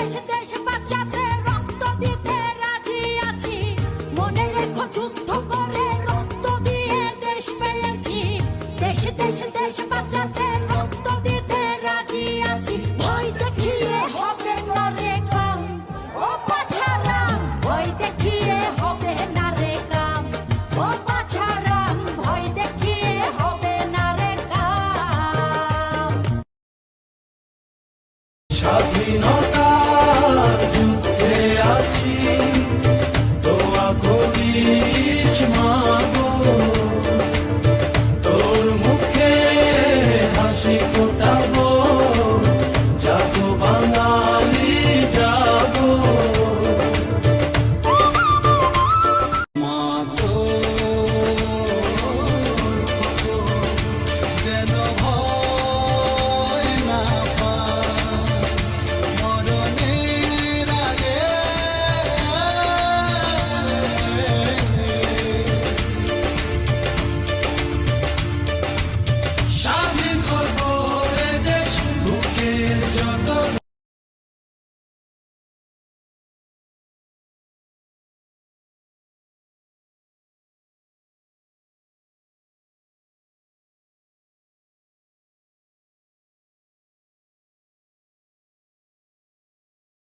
দেশ দেশ বাঁচাতে রক্ত দিতে রাজি আছি। মনে রেখো যুদ্ধ করে রক্ত দিয়ে দেশ পেয়েছি। দেশ দেশ দেশ বাঁচাতে